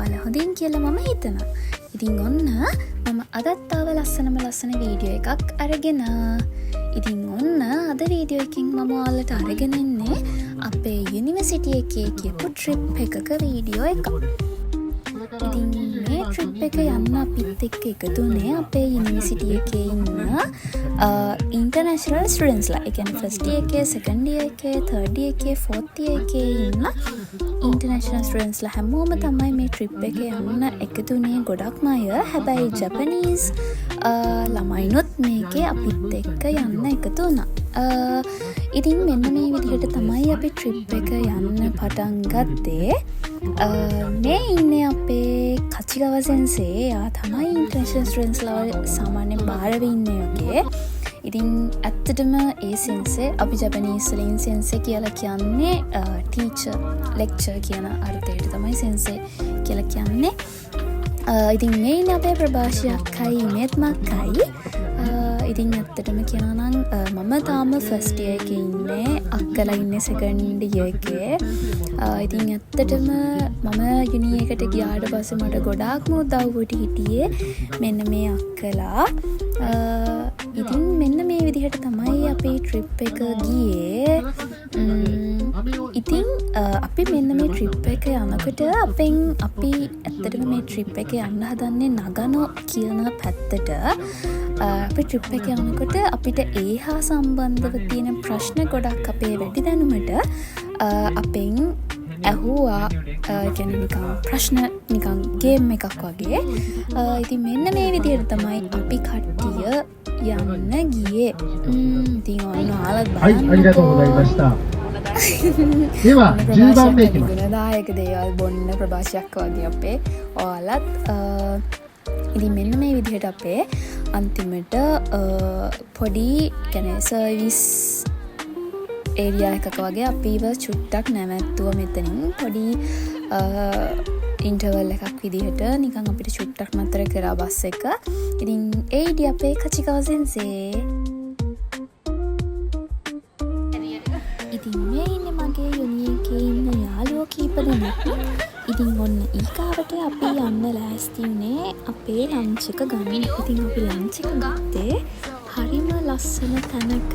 ඔයාලා හොඳින් කියලා මම හිතනවා. ඉතින් ඔන්න මම අදත් ආව ලස්සන වීඩියෝ එකක් අරගෙන. ඉතින් ඔන්න අද වීඩියෝ එකකින් මම ඔයාලට අරගෙන ඉන්නේ අපේ යුනිවර්සිටි එකේ කියපු ට්‍රිප් එකක වීඩියෝ එකක්. ඉතින් මේ ට්‍රිප් එක යන්න අපිත් එක්ක එකතුනේ අපේ යුනිවර්සිටි එකේ ඉන්න ඉන්ටර්නැෂනල් ස්ටුඩන්ට්ස්ලා. ඒ කියන්නේ ෆස්ට් ඉයර් එකේ, සෙකන්ඩ් ඉයර් එකේ, තර්ඩ් ඉයර් එකේ, ෆෝර්ත් ඉයර් එකේ ඉන්න ඉන්ටර්නැෂනල් ස්ටුඩන්ට්ස්ලා හැමෝම තමයි මේ ට්‍රිප් එකේ යන්න එකතුනේ. ගොඩක්ම අය හැබැයි ජපනීස් ළමයිනොත් මේකේ අපිත් එක්ක යන්න එකතු වුණා. ඉතින් මෙන්න මේ විදිහට තමයි අපි ට්‍රිප් එක යන්න පටන් ගත්තේ. මේ ඉන්නේ අපේ කචිගාව සෙන්සේ. යා තමයි ඉන්ටර්නැෂනල් ස්ටුඩන්ට්ස්ලා සාමාන්‍යයෙන් බාරව ඉන්නේ වගේ. ඉතින් ඇත්තටම ඒ සෙන්සේ අපි ජපනීස් වලින් සෙන්සේ කියලා කියන්නේ ටීචර්, ලෙක්චර් කියන අර්ථයට තමයි සෙන්සේ කියලා කියන්නේ. ඉතින් මේ ඉන්නේ අපේ ප්‍රභාෂයක්යි මෙත්මක්කයි. ඉතින් ඇත්තටම කියනවා නම් මම තාම ෆස්ට් ඉයර් එකේ ඉන්නේ, අක්කලා ඉන්නේ සෙකන්ඩ් ඉයර් එකේ. ඉතින් ඇත්තටම මම යුනි එකට ගියාට පස්සේ මට ගොඩාක්ම උදව්වට හිටියේ මෙන්න මේ අක්කලා. ඉතින් මෙන්න මේ විදිහට තමයි අපේ ට්‍රිප් එක ගියේ. ඉතින් අපි මෙන්න මේ ට්‍රිප් එක යනකොට අපි ඇත්තටම මේ ට්‍රිප් එක යන්න හදන්නේ නගනෝ කියන පැත්තට. අපි ට්‍රිප් එක යනකොට අපිට ඒ හා සම්බන්ධව තියෙන ප්‍රශ්න ගොඩක් අපේ වැඩි දැනුමට අපෙන් ඇහුවා. කියන්නේ නිකන් ප්‍රශ්න නිකන් ගේම් එකක් වගේ. ඉතින් මෙන්න මේ විදිහට තමයි අපි කට්ටිය යන්න ගියේ. ඉතින් ඔන්න ආලත් බලන්නකෝ. ගුණදායක දේවල් බොන්න ප්‍රභාෂයක් වගේ අපේ ඔයාලත්. ඉතින් මෙන්න මේ විදිහට අපේ අන්තිමට පොඩි කියන්නේ සර්විස් ඒරියා එකක වගේ අපිව චුට්ටක් නැවැත්තුව මෙතනින් පොඩි ඉන්ටර්වල් එකක් විදිහට නිකන් අපිට චුට්ටක් නතර කරා බස් එක. ඉතින් ඒ ඉඩි අපේ කචිකාව සෙන්සේ. ඉතින් මේ ඉන්නේ මගේ යුනි එකේ ඉන්න යාළුවෝ කීප දෙනෙක්. ඉතින් ඔන්න ඊකාවට අපි යන්න ලෑස්ති වුණේ අපේ ලන්ච් එක ගන්න. ඉතින් අපි ලන්ච් එක ගත්තේ හරිම ලස්සන තැනක.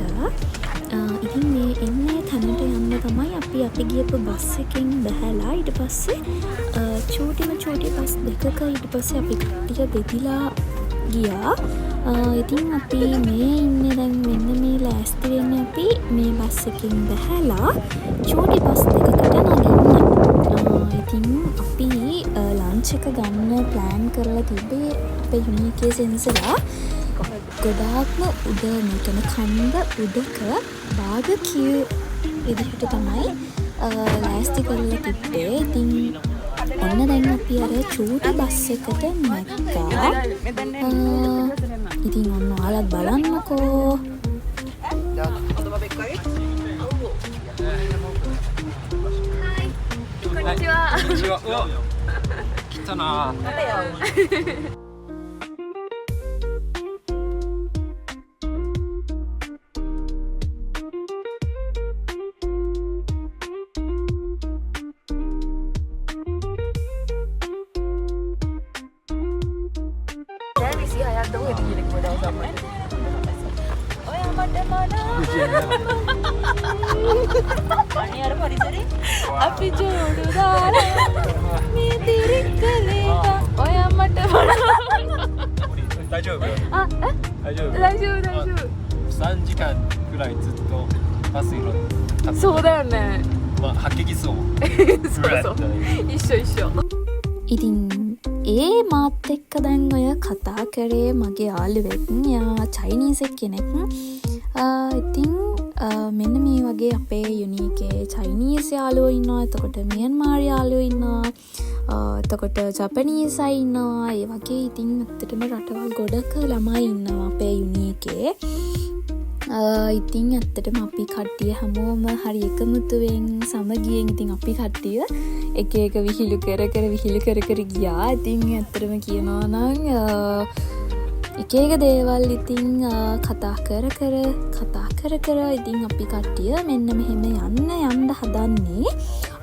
ඉතින් මේ එන්නේ තැනට යන්න තමයි අපි ගියපු බස් එකෙන් බහැලා ඊට පස්සේ චූටි බස් දෙකක ඊට පස්සේ අපි කට්ටිය දෙදිලා ගියා. ඉතින් අපි මේ ඉන්නේ දැන් මෙන්න මේ ලෑස්ති වෙන්නේ අපි මේ බස් එකෙන් බහැලා චූටි බස් දෙකකට නගින්න. ඉතින් අපි ලන්ච් එක ගන්න ප්ලෑන් කරලා තිබ්බේ අපේ යුනි එකේ සෙන්සලා ගොඩාක්ම උඩ මේකන කන්ද උඩක බාගකියු විදිහට තමයි ලෑස්ති කරලා තිබ්බේ. ඉතින් ඔන්න දැන් අපි අර චූටි බස් එකට නැග්ගා. ඉතින් ඔන්න ඔයාලත් බලන්නකෝ. අපි ජෝඩු දාලා මේ තිරික් කලේක ඔයා මට大丈夫 大丈夫3時間くらいずっとバス色そうだよね吐き気そうそう一緒 ඉතින් ඒ මාත් එක්ක දැන් ඔය කතා කරේ මගේ යාළුවෙක්. යා චයිනීසෙක් කෙනෙක්. ඉතින් මෙන්න මේ වගේ අපේ යුනි එකේ චයිනීස් යාළුවෝ ඉන්නවා. එතකොට මියන්මාර් යාළුවෝ ඉන්නවා. එතකොට ජපනීස් අය ඉන්නවා. ඒ වගේ ඉතින් ඇත්තටම රටවල් ගොඩක ළමයි ඉන්නවා අපේ යුනි එකේ. ඉතින් ඇත්තටම අපි කට්ටිය හැමෝම හරි එකමුතුවෙන් සමගියෙන් ඉතින් අපි කට්ටිය එක විහිළු කර ගියා. ඉතින් ඇත්තටම කියනවා නම් එක දේවල් ඉතින් කතා කර ඉතින් අපි කට්ටිය මෙන්න මෙහෙම යන්න හදන්නේ.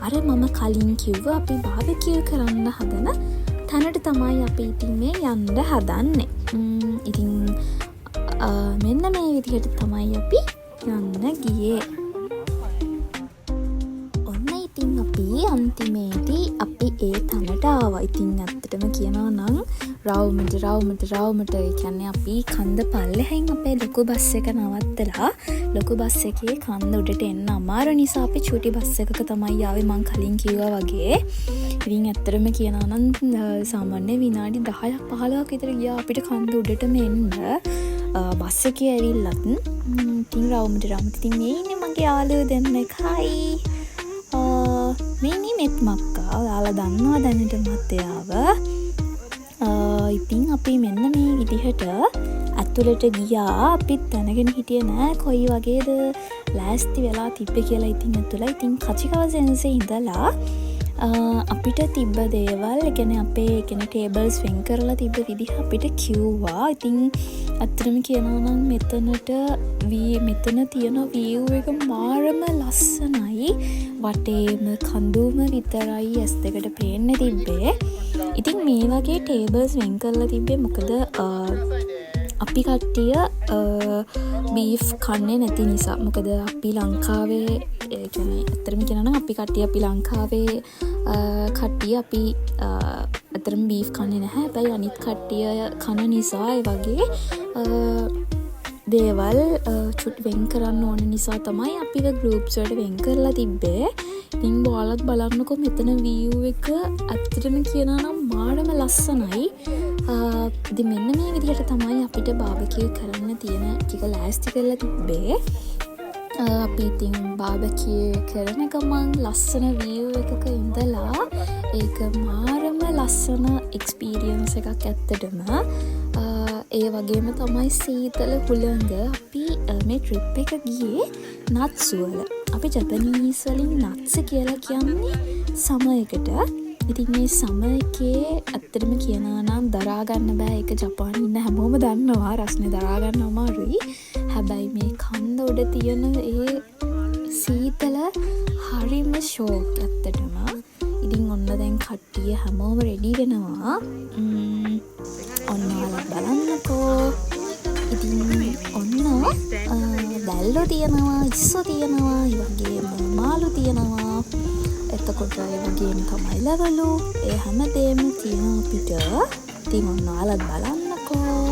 අර මම කලින් කිව්ව අපි බාබකියු කරන්න හදන තැනට තමයි අපි ඉතින් මේ යන්න හදන්නේ. ඉතින් මෙන්න මේ විදිහට තමයි අපි යන්න ගියේ. ඔන්න ඉතින් අපි අන්තිමේදී අපි ඒ තැනට ආවා. ඉතින් ඇත්තටම කියනවා නම් රවුමට ඒ කියන්නේ අපි කන්ද පල්ලෙහින් අපේ ලොකු බස් එක නවත්තලා ලොකු බස් එකේ කන්ද උඩට එන්න අමාරු නිසා අපි චූටි බස් එකක තමයි ආවේ මං කලින් කිව්වා වගේ. ඉතින් ඇත්තටම කියනවා නම් සාමාන්‍ය විනාඩි 10ක් 15ක් විතර ගියා අපිට කන්ද උඩටම එන්න. බස් එකේ ඇවිල්ලත් ඉතින් රවුමට ඉතින් මේ ඉන්නේ මගේ යාළුවෝ දෙන්නෙක්. හයි මේ මෙත් මක්කා. ඔයාලා දන්නවා දැනටමත් එයාව. ඉතින් අපි මෙන්න මේ විදිහට ඇතුළට ගියා. අපිත් දැනගෙන හිටියේ නෑ කොයි වගේද ලෑස්ති වෙලා තිබ්බේ කියලා. ඉතින් ඇතුළේ ඉතින් කචිකව සෙන්සේ ඉඳලා අපිට තිබ්බ දේවල් ගැන අපේ ගැන ටේබල්ස් වෙන් කරලා තිබ්බ විදිහ අපිට කිව්වා. ඉතින් ඇත්තටම කියනවා නම් මෙතන තියෙන view එක මාරම ලස්සනයි. වටේම කඳුම විතරයි ඇස් දෙකට පේන්න තිබ්බේ. ඉතින් මේ වගේ ටේබල්ස් වෙන් කරලා තිබ්බේ මොකද අපි කට්ටිය බීෆ් කන්නේ නැති නිසා. මොකද අපි ලංකාවේ ඇත්තරම කියනනම් අපි ලංකාවේ කට්ටිය අපි ඇතරම බීෆ් කන්නේ නැහැ. හැබැයි අනිත් කට්ටිය කන නිසා ඒ වගේ දේවල් චුට් වෙන් කරන්න ඕන නිසා තමයි අපිව ගෲප්ස් වලට වෙන් කරලා තිබ්බේ. ඉතින් ඔයාලත් බලන්නකො මෙතන view එක ඇත්තටම කියනවා නම් මාරම ලස්සනයි. ඉතින් මෙන්න මේ විදිහට තමයි අපිට බාබකියු කරන්න තියෙන ටික ලෑස්ති කරලා තිබ්බේ. අපි ඉතින් බාබකියු කරන ගමන් ලස්සන view එකක ඉඳලා ඒක මාරම ලස්සන එක්ස්පීරියන්ස් එකක් ඇත්තටම. ඒ වගේම තමයි සීතල හුළඟ. අපි මේ ට්‍රිප් එක ගියේ නට්ස් වල. අපි ජපනීස් වලින් නට්ස් කියලා කියන්නේ සමයකට. ඉතින් මේ සමයකේ ඇත්තටම කියනවා නම් දරා ගන්න බෑ. ඒක ජපානයේ ඉන්න හැමෝම දන්නවා රස්නේ දරා ගන්න අමාරුයි. හැබැයි මේ කන්ද උඩ තියෙන ඒ සීතල හරිම ෂෝක් ඇත්තටම. ඉතින් ඔන්න දැන් කට්ටිය හැමෝම රෙඩි වෙනවා. ඔන්න ඔයාලා බලන්නකෝ. ඉතින් ඔන්න දැල්ලෝ තියෙනවා, ඉස්සෝ තියෙනවා, ඒ වගේම මාළු තියෙනවා. එතකොට ඒ වගේම තමයි ලවලු. ඒ හැමදේම තියෙනවා අපිට. ඉතින් ඔන්න ඔයාලා බලන්නකෝ.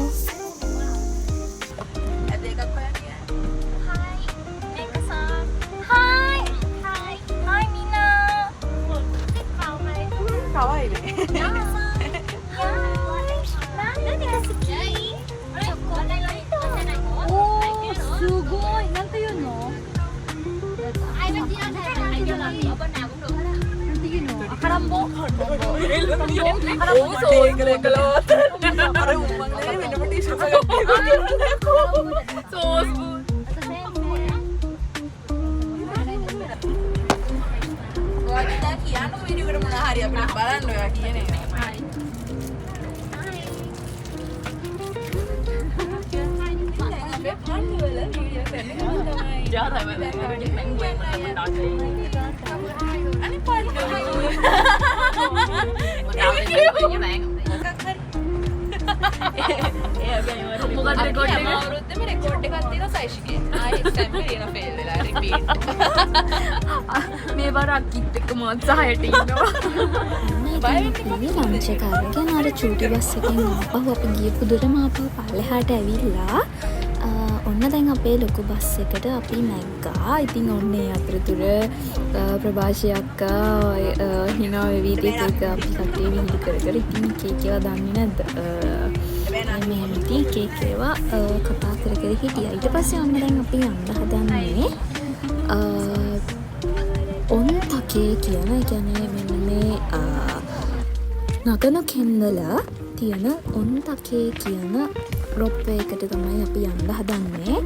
මේ බරක් කිට්ටක මොත්සාහයට ඉන්නවා. ලංච කරගෙන අර චූටි බස් එකෙන් ආපහු අපි ගියපු දුරම ආපහු පල්ලෙහාට ඇවිල්ලා ඔන්න දැන් අපේ ලොකු බස් එකට අපි නැග්ගා. ඉතින් ඔන්න ඒ අතරතුර ප්‍රභාෂී අක්කා හිනා වෙවි ඒක අපි කට්ටිය විහිළු කර ඉතින් කේකේවා දන්නේ නැද්ද? මෙහෙම ඉතින් කේකේවා කතා කර හිටියා. ඊට පස්සේ ඔන්න දැන් අපි යන්න හදන්නේ ඔන්තකේ කියන කියන්නේ මෙන්න මේ නගන කෙන්දල තියෙන ඔන්තකේ කියන රොප් එකට තමයි අපි යන්න හදන්නේ.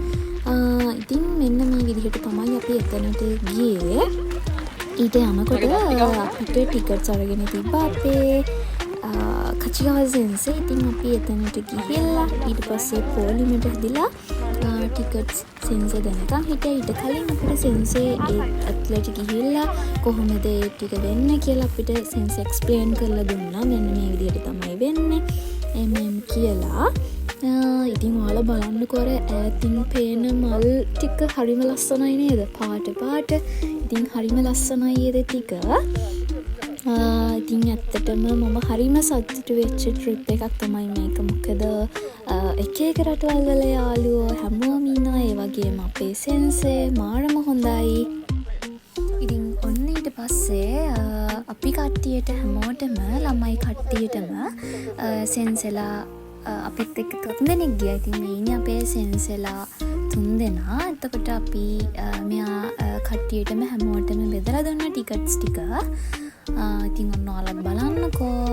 ඉතින් මෙන්න මේ විදිහට තමයි අපි එතනට ගියේ. ඊට යනකොට අපිට ටිකට්ස් අරගෙන තිබ්බා අපේ කචිකාව සෙන්සේ. ඉතින් අපි එතනට ගිහිල්ලා ඊට පස්සේ පොලිමට හැදිලා ටිකට්ස් සෙන්සේ දෙනකම් හිටියා. ඊට කලින් අපිට සෙන්සේ ඒ ඇතුළට ගිහිල්ලා කොහොමද ඒ ටික වෙන්නේ කියලා අපිට සෙන්සේ එක්ස්ප්ලේන් කරලා දුන්නා. මෙන්න මේ විදිහට තමයි වෙන්නේ එමෙම් කියලා. ඉතින් ඔයාලා බලන්නකො අර ඈතින් පේන මල් ටික හරිම ලස්සනයි නේද? පාට. ඉතින් හරිම ලස්සනයි ඒ ටික. ඉතින් ඇත්තටම මම හරිම සතුටු වෙච්ච ට්‍රිප් එකක් තමයි මේක. මොකද එක එක රටවල් වල යාළුවෝ හැමෝම ඉන්නවා. ඒ වගේම අපේ සෙන්සේ මාරම හොඳයි. ඉතින් ඔන්න ඊට පස්සේ අපි කට්ටියට හැමෝටම ළමයි කට්ටියටම සෙන්සලා අපිත් එක්ක 3 දෙනෙක් ගියා. ඉතින් මේ ඉන්නේ අපේ සෙන්සලා 3 දෙනා. එතකොට අපි මෙයා කට්ටියටම හැමෝටම බෙදලා දුන්න ටිකට්ස් ටික. ඉතින් ඔන්න ඔයාලත් බලන්නකෝ.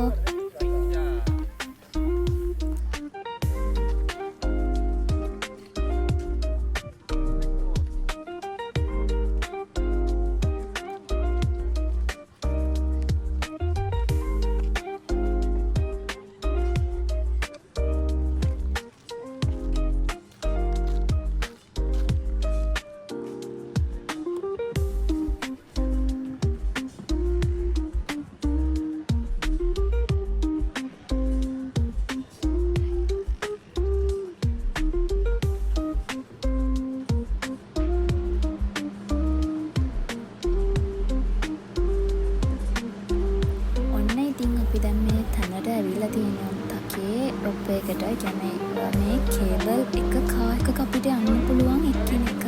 මේ කේබල් එක කායක අපිට යන්න පුළුවන්. එක්කෙනෙක්ක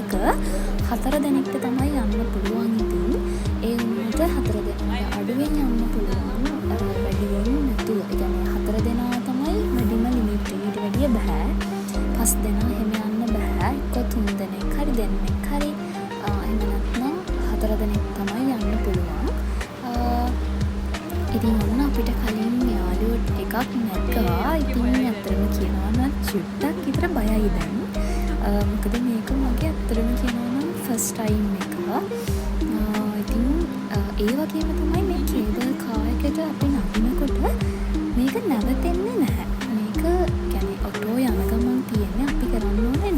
4 දෙනෙක්ට තමයි යන්න පුළුවන්. ඉතින් ඒ වුණාට 4 දෙනා අඩුවෙන් යන්න පුළුවන්. වැඩියෙන් නැතුව. ඒ කියන්නේ 4 දෙනා තමයි වැඩිම ලිමිට්. ඊට වැඩිය බෑ. 5 දෙනා එහෙම යන්න බෑ. එක්ක 3 දෙනෙක් හරි දෙන්නෙක් හරි එහෙම නැත්නම් 4 දෙනෙක් තමයි යන්න පුළුවන්. ඉතින් ඔන්න අපිට කලින් යාළුවෝ ටිකක් නැග්ගා. ඉතින් ඇත්තටම කියනවා නම් චුට්ටක් විතර බයයි දැන්. මොකද මේක මගේ ඇත්තටම කියනවා නම් ෆස්ට් ටයිම් එක. ඉතින් ඒ වගේම තමයි මේ කේබල් කාර් එකට අපි නගිනකොට මේක නැවතෙන්නේ නැහැ. මේක කියන්නේ ඔටෝ යන ගමන් තියෙන්නේ අපි කරන්න ඕනේ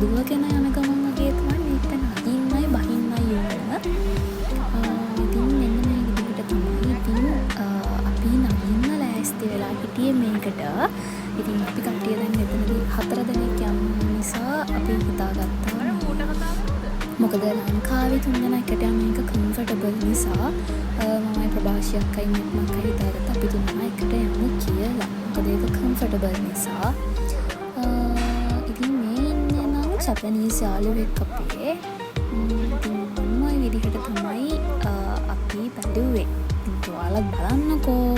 දුවගෙන යන ගමන් වගේ තමයි මේකට නගින්නයි බහින්නයි ඕන. ඉතින් මෙන්න මේ විදිහට තමයි ඉතින් අපි නගින්න ලෑස්ති වෙලා හිටියේ මේකට. ඉතින් අපි කට්ටිය දැන් මෙතනදී 4 දෙනෙක් යන නිසා අපි හිතාගත්තා මොකද ලංකාවේ 3 දෙනා එකට යන එක කම්ෆර්ටබල් නිසා මමයි ප්‍රභාෂි අක්කයි මම හිතාගත්තා අපි 3 දෙනා එකට යමු කියලා. මොකද ඒක කම්ෆර්ටබල් නිසා. ඉතින් මේ ඉන්නේ නම් ජපනීස් යාළුවෙක් අපේ. ඉතින් මොන විදිහට තමයි අපි බැලුවේ. ඉතින් ඔයාලා බලන්නකෝ.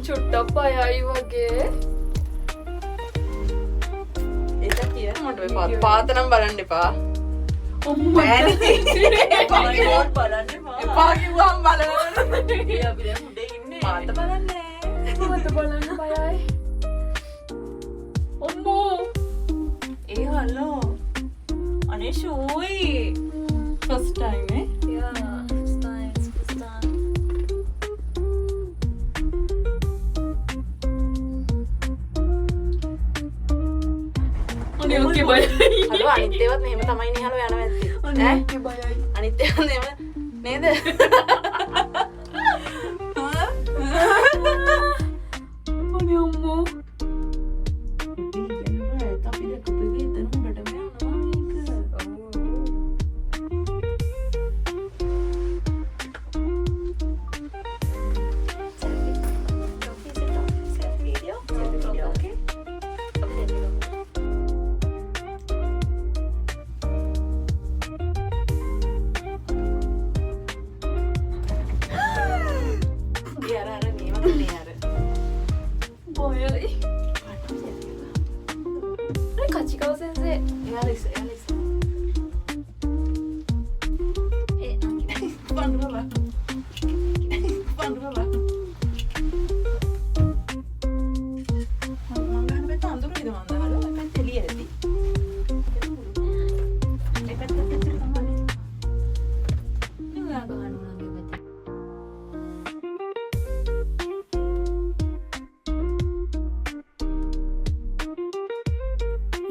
චුට්ටක් බයයි වගේ. ඒක කියන මට ඔය පාත නම් බලන්න එපා. බලන්න එපා කිව්වම බලන්න. අපි දැන් උඩේ ඉන්නේ. පාත බලන්නේ. පාත බලන්න බයයි. ඔම්මෝ. ඒ හලෝ. අනේ ෂෝයි. First time eh? Yeah, first time. අනේ ඔකේ බයයි. හලෝ අනිත් ඒවත් මෙහෙම තමයි නේ හලෝ යනවා ඇත්තේ. අනේ ඔකේ බයයි. අනිත් ඒවත් එහෙම නේද? අනේ අම්මෝ.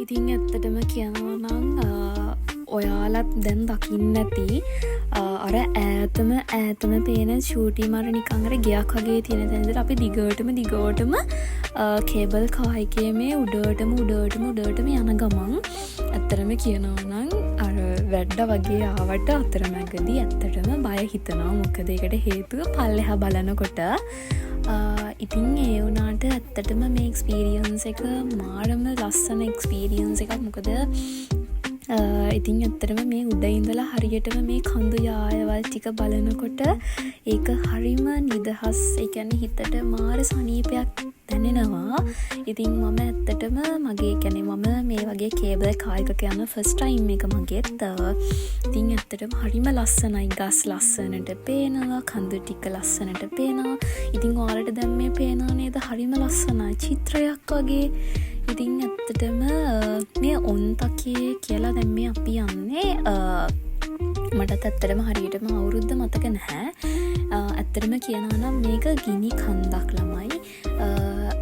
ඉතින් ඇත්තටම කියනවා නම් ඔයාලත් දැන් දකින්න ඇති අර ඈතම පේන ෂූටි මර නිකංගර ගයක් වගේ තියෙන තැනදට අපි දිගටම කේබල් කායිකේ මේ උඩටම යන ගමන් ඇත්තරම කියනවනං අර වැඩ්ඩ වගේ ආවට අතරමැගදී ඇත්තටම බය හිතනවා මොකද ඒකට හේතුව පල්ලෙහ බලනකොට ඉතින් ඒ වුනාට ඇත්තටම මේ එක්ස්පීරියන්ස් එක මාරම ලස්සන එක්ස්පීරියන්ස් එකක් මොකද ඉතින් ඇත්තරම මේ උඩ ඉඳලා හරියටම මේ කඳු යායවල් ටික බලනකොට ඒක හරිම නිදහස් ඒ කියන්නේ හිතට මාර සනීපයක් දැනෙනවා. ඉතින් මම ඇත්තටම මගේ කියන්නේ මම මේ වගේ කේබල් කායකක යන ෆස්ට් ටයිම් එක මගේත් ඉතින් ඇත්තටම හරිම ලස්සනයි. ගස් ලස්සනට පේනවා, කඳු ටික ලස්සනට පේනවා. ඉතින් ඔයාලට දැන් මේ පේනවා නේද? හරිම ලස්සනයි චිත්‍රයක් වගේ. ඉතින් ඇත්තටම මේ ඔන්තකේ කියලා දැන් මේ අපි යන්නේ මටත් ඇත්තටම හරියටම අවුරුද්ද මතක නැහැ. ඇත්තටම කියනවා නම් මේක ගිනි කන්දක් ළමයි.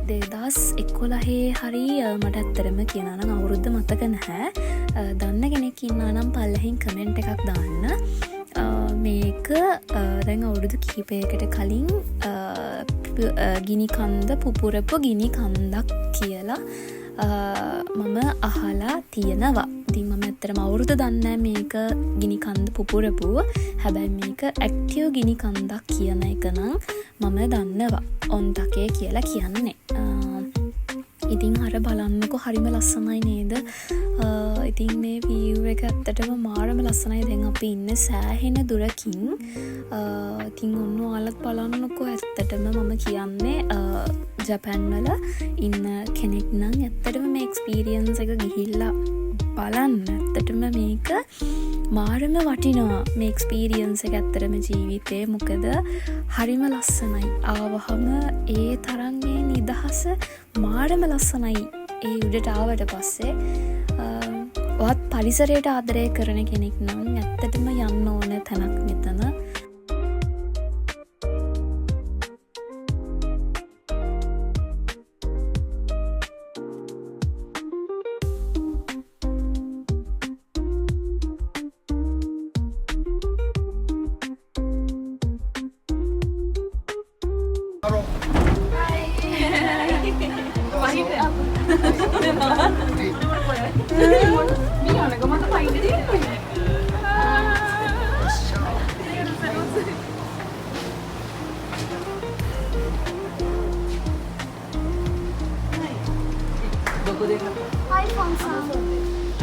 2011 හරි මට ඇත්තටම කියනවා නම් අවුරුද්ද මතක නැහැ. දන්න කෙනෙක් ඉන්නවා නම් පල්ලෙහින් කමෙන්ට් එකක් දාන්න. මේක දැන් අවුරුදු කිහිපයකට කලින් ගිනි කන්ද පුපුරපු ගිනි කන්දක් කියලා මම අහලා තියෙනවා. ඉතින් මම ඇත්තටම අවුරුදු දන්නේ මේක ගිනි කන්ද පුපුරපු. හැබැයි මේක ඇක්ටිව් ගිනි කන්දක් කියන එක නම් මම දන්නවා. ඔන්තකේ කියලා කියන්නේ. ඉතින් අර බලන්නකො හරිම ලස්සනයි නේද? ඉතින් මේ වීව් එක ඇත්තටම මාරම ලස්සනයි. දැන් අපි ඉන්නේ සෑහෙන දුරකින්. ඉතින් ඔන්න ඔයාලත් බලන්නකො ඇත්තටම මම කියන්නේ ජපන් වල ඉන්න කෙනෙක් නම් ඇත්තටම මේ එක්ස්පීරියන්ස් එක ගිහිල්ලා බලන්න. ඇත්තටම මේක මාරම වටිනවා මේ එක්ස්පීරියන්ස් එක ඇත්තටම ජීවිතේ. මොකද හරිම ලස්සනයි. ආවහම ඒ තරම් මේ නිදහස මාරම ලස්සනයි. ඒ උඩට ආවට පස්සේ ඔයත් පරිසරයට ආදරය කරන කෙනෙක් නම් ඇත්තටම යන්න ඕන තැනක් මෙතන.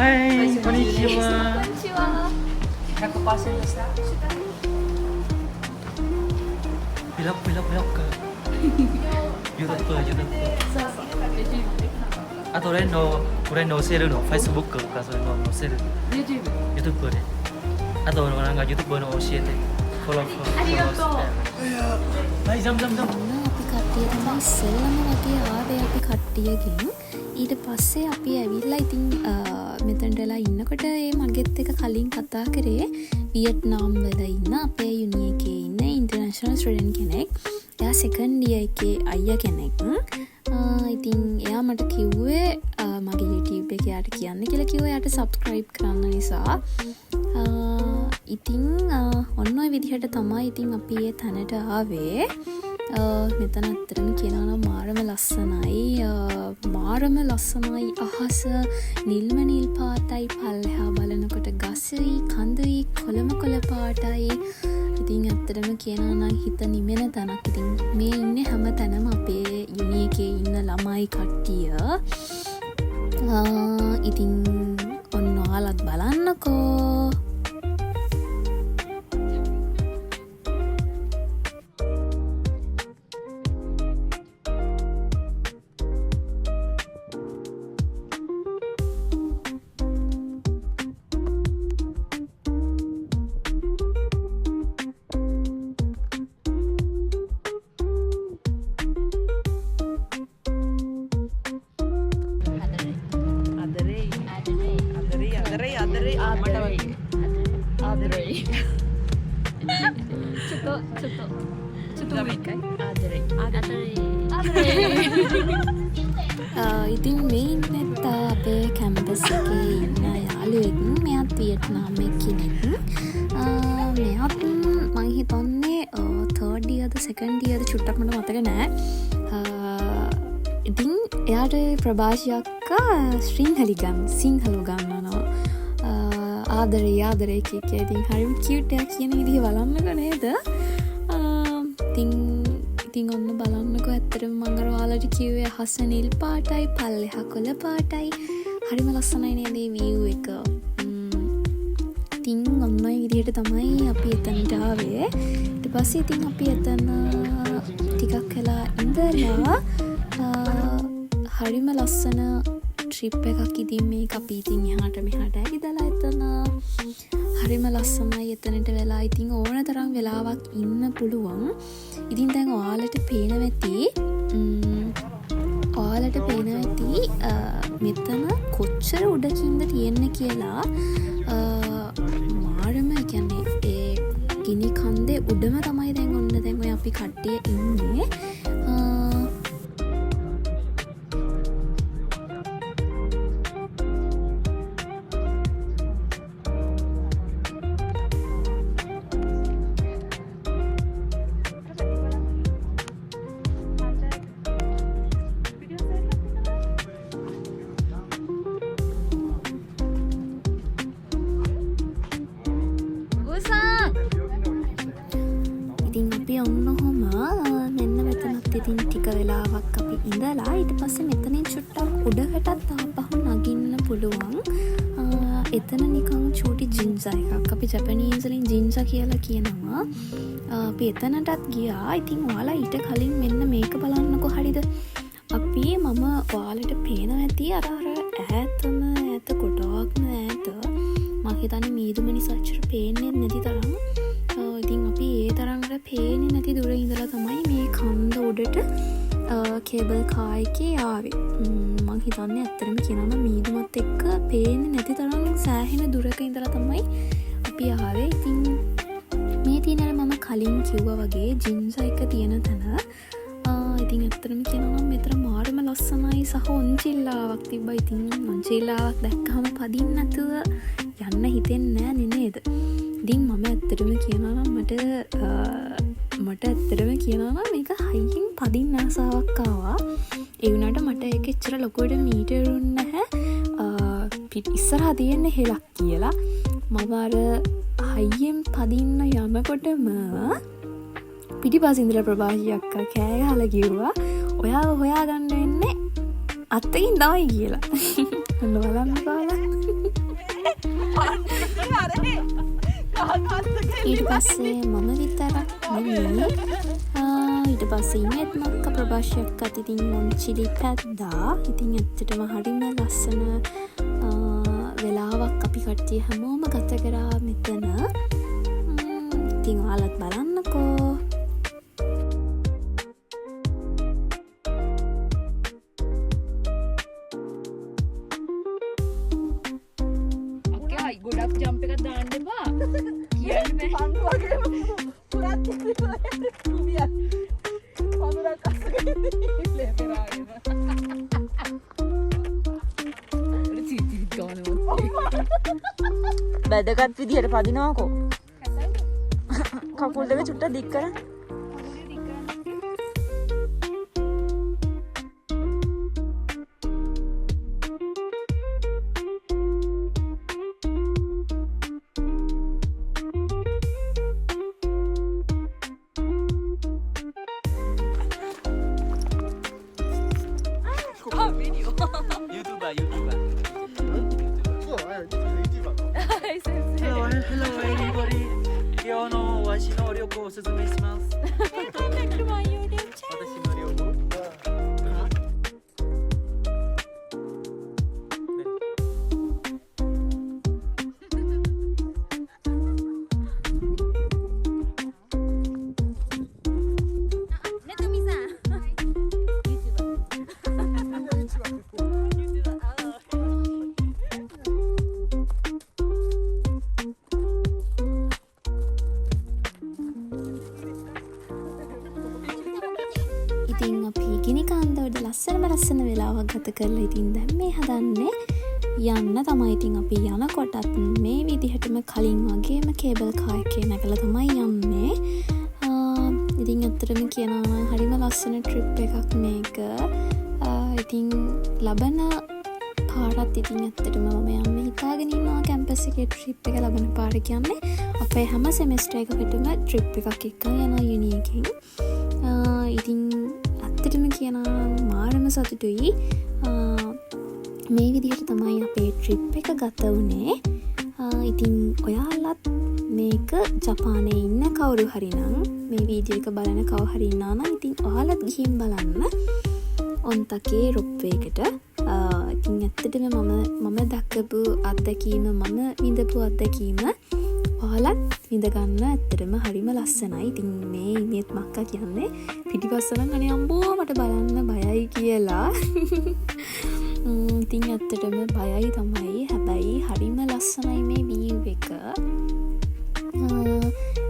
Hai, konnichiwa. 100% した。 Vlog ke YouTubeあと俺の載せるの Facebook かそういうの載せる YouTube であとなんか YouTube の教えてフォローありがとうはいジャンプ අපි කට්ටිය තමයි ඉස්සෙල්ලම වගේ ආවේ අපි කට්ටියගෙන්. ඊට පස්සේ අපි ඇවිල්ලා ඉතින් මෙතනටලා ඉන්නකොට ඒ මගෙත් එක කලින් කතා කරේ වියට්නාම් වල ඉන්න අපේ යුනි එකේ ඉන්න ඉන්ටර්නැෂනල් ස්ටුඩන්ට් කෙනෙක්. එයා සෙකන්ඩ් ඉයර් එකේ අයියා කෙනෙක්. ඉතින් එයා මට කිව්වේ මගේ YouTube එක යාට කියන්න කියලා කිව්වා. එයාට subscribe කරන්න නිසා. ඉතින් ඔන්න ඔය විදිහට තමයි ඉතින් අපි ඒ තැනට ආවේ. මෙතන ඇත්තටම කියනවා නම් මාරම ලස්සනයි අහස නිල්ම නිල් පාටයි. පල්ලෙහා බලනකොට ගසයි කඳුයි කොළ පාටයි. ඉතින් ඇත්තටම කියනවා නම් හිත නිමෙන තැනක්. ඉතින් මේ ඉන්නේ හැම තැනම අපේ යුනි එකේ ඉන්න ළමයි කට්ටිය. ඉතින් ඔන්න ඔයාලත් බලන්නකෝ. ඉතින් මේ ඉන්නෙත් අපේ කැම්පස් එකේ ඉන්න යාළුවෙක්. මෙයාත් වියට්නාම් කෙනෙක්. මෙයාත් මං හිතන්නේ third yearද second yearද චුට්ටක් මට මතක නෑ. ඉතින් එයාට ප්‍රභාෂි අක්කා සිංහල උගන්වනවා. ආදරේ කිය ඉතින් හරිම කියුට් එකක් කියන විදිහ බලන්නකෝ නේද? ඉතින් ඔන්න බලන්නකෝ ඇත්තටම මම අර ඔයාලට කිව්වේ අහස නිල් පාටයි පල්ලෙහා කොළ පාටයි. හරිම ලස්සනයි නේද මේ view එක. ඉතින් ඔන්න ඔය විදිහට තමයි අපි එතනට ආවේ. ඊට පස්සේ ඉතින් අපි එතන ටිකක් වෙලා ඉඳලා හරිම ලස්සන ට්‍රිප් එකක්. ඉතින් මේක අපි ඉතින් එහාට මෙහාට ඇවිදලා එතන හරිම ලස්සනයි එතනට වෙලා. ඉතින් ඕන තරම් වෙලාවක් ඉන්න පුළුවන්. ඉතින් දැන් ඔයාලට පේනවා ඇති මෙතන කොච්චර උඩකින්ද තියෙන්නේ කියලා. මාරම කියන්නේ ඒ ගිනි කන්දේ උඩම තමයි දැන් ඔන්න දැන් ඔය අපි කට්ටිය ඉන්නේ. ඉතින් අපි ඔන්න ඔහොම මෙන්න මෙතනත් ඉතින් ටික වෙලාවක් අපි ඉඳලා ඊට පස්සේ මෙතනින් චුට්ටක් උඩකටත් ආපහු නගින්න පුළුවන්. එතන නිකන් චූටි ජින්සා එකක්. අපි ජපනීස් වලින් ජින්සා කියලා කියනවා. අපි එතනටත් ගියා. ඉතින් ඔයාලා ඊට කලින් මෙන්න මේක බලන්නකෝ හරිද? අපි මම ඔයාලට පේනවා ඇති අර ඈත කොටාක්ම ඈත. මම හිතන්නේ මීදුම නිසා අච්චර පේන්නේ නැති තරම්. ඉතින් අපි ඒ තරම්ට පේන්නේ නැති දුර ඉඳලා තමයි මේ කන්ද උඩට කේබල් කාර් එකේ ආවේ. මං හිතන්නේ ඇත්තටම කියනවා මීදුමත් එක්ක පේන්නේ නැති තරම් සෑහෙන දුරක ඉඳලා තමයි අපි ආවේ. ඉතින් මේ තියෙන මම කලින් කිව්වා වගේ ජින්සා එක තියෙන තැන. ඉතින් ඇත්තටම කියනවා මෙතන මාරම ලස්සනයි සහ ඔන්චිල්ලාවක් තිබ්බා. ඉතින් ඔන්චිල්ලාවක් දැක්කම පදින්න නැතුව යන්න හිතෙන්නේ නෑ නේද? ඉතින් මම ඇත්තටම කියනවා මට ඇත්තටම කියනවා මේක හයියෙන් පදින්න ආසාවක් ආවා. ඒ වුණාට මට ඒක එච්චර ලොකුවට මීටරුන් නැහැ. ඉස්සරහා තියෙන හෙලක් කියලා මම අර හයියෙන් පදින්න යනකොටම පිටිපස්සේ ඉඳලා ප්‍රභාෂි අක්කා කෑ ගහලා කිව්වා ඔයාව හොයාගන්න වෙන්නේ අත්තකින් තමයි කියලා. ඔන්න බලන්න බලන්න. ඊට පස්සේ මම විතරක් නෙමෙයි ඊට පස්සේ ඉන්නත් මක්ක ප්‍රභාෂි අක්කාත් ඉතින් මොන්චිලි පැද්දා. ඉතින් ඇත්තටම හරිම ලස්සන වෙලාවක් අපි කට්ටිය හැමෝම ගත කරා මෙතන. ඉතින් ඔයාලත් බලන්නකෝ. ගොඩක් ජම්ප් එකක් දාන්න එපා. කියන්නේ පන්දු වගේම පුරත් කුඩියක්. පන්දුරක් අස්සගෙන ඉන්නේ පෙරාගෙන. චීචි ගානවා. වැදගත් විදියට පදිනවාකෝ. කකුල් දෙක චුට්ටක් දික් කරන්. YouTuber. Hello everybody. 今日のわしの旅行をおすすめします。私の旅行。ඉතින් අපි ගිනි කාන්දවල ලස්සන වෙලාවක් ගත කරලා ඉතින් දැන් මේ හදන්නේ යන්න තමයි. ඉතින් අපි යනකොටත් මේ විදිහටම කලින් වගේම කේබල් කාර් එකේ නැගලා තමයි යන්නේ. ඉතින් ඇත්තටම කියනවා නම් හරිම ලස්සන ට්‍රිප් එකක් මේක. ඉතින් ලබන පාරත් ඉතින් ඇත්තටම මම යන්න හිතාගෙන ඉන්නවා කැම්පස් එකේ ට්‍රිප් එක ලබන පාර කියන්නේ අපේ හැම සෙමෙස්ටර් එකකටම ට්‍රිප් එකක් එක්කන් යනවා යුනි එකෙන්. ඉතින් ඇත්තටම කියනවා මාරම සතුටුයි. මේ විදිහට තමයි අපේ ට්‍රිප් එක ගත වුණේ. ඉතින් ඔයාලත් මේක ජපානයේ ඉන්න කවුරු හරි නම් මේ වීඩියෝ එක බලන කවුරු හරි ඉන්නා නම් ඉතින් ඔයාලත් ගිහින් බලන්න ඔන්තකේ රොප්වේ එකට. ඉතින් ඇත්තටම මම දැකපු අත්දැකීම මම විඳපු අත්දැකීම ඔයාලත් විඳ ගන්න ඇත්තටම හරිම ලස්සනයි. ඉතින් මේ ඉමේත් මක්කා කියන්නේ පිටිපස්සෙන් අනේ අම්බෝ මට බලන්න බයයි කියලා. ඉතින් ඇත්තටම බයයි තමයි. හැබැයි හරිම ලස්සනයි මේ view එක.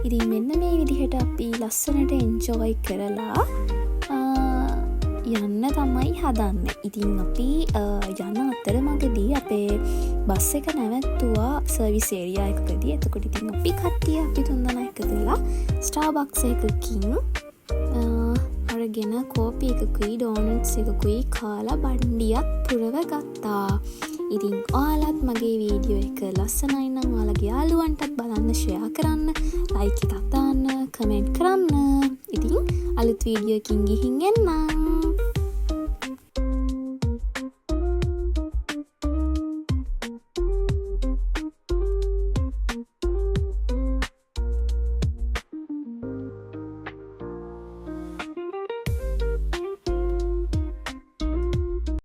ඉතින් මෙන්න මේ විදිහට අපි ලස්සනට එන්ජොයි කරලා යන්න තමයි හදන්නේ. ඉතින් අපි යන අතරමඟදී අපේ බස් එක නැවැත්තුවා සර්විස් ඒරියා එකකදී. එතකොට ඉතින් අපි කට්ටිය අපි තුන්දෙනා එකතු වෙලා ස්ටාර්බක්ස් එකකින් අරගෙන කෝපි එකකුයි ඩෝනට්ස් එකකුයි කාලා බණ්ඩියක් පුරව ගත්තා. ඉතින් ඔයාලත් මගේ වීඩියෝ එක ලස්සනයි නම් ඔයාලගේ යාළුවන්ටත් බලන්න ෂෙයා කරන්න, ලයික් එකක් දාන්න, කමෙන්ට් කරන්න. ඉතින් අලුත් වීඩියෝ එකකින් ගිහින් එන්නම්.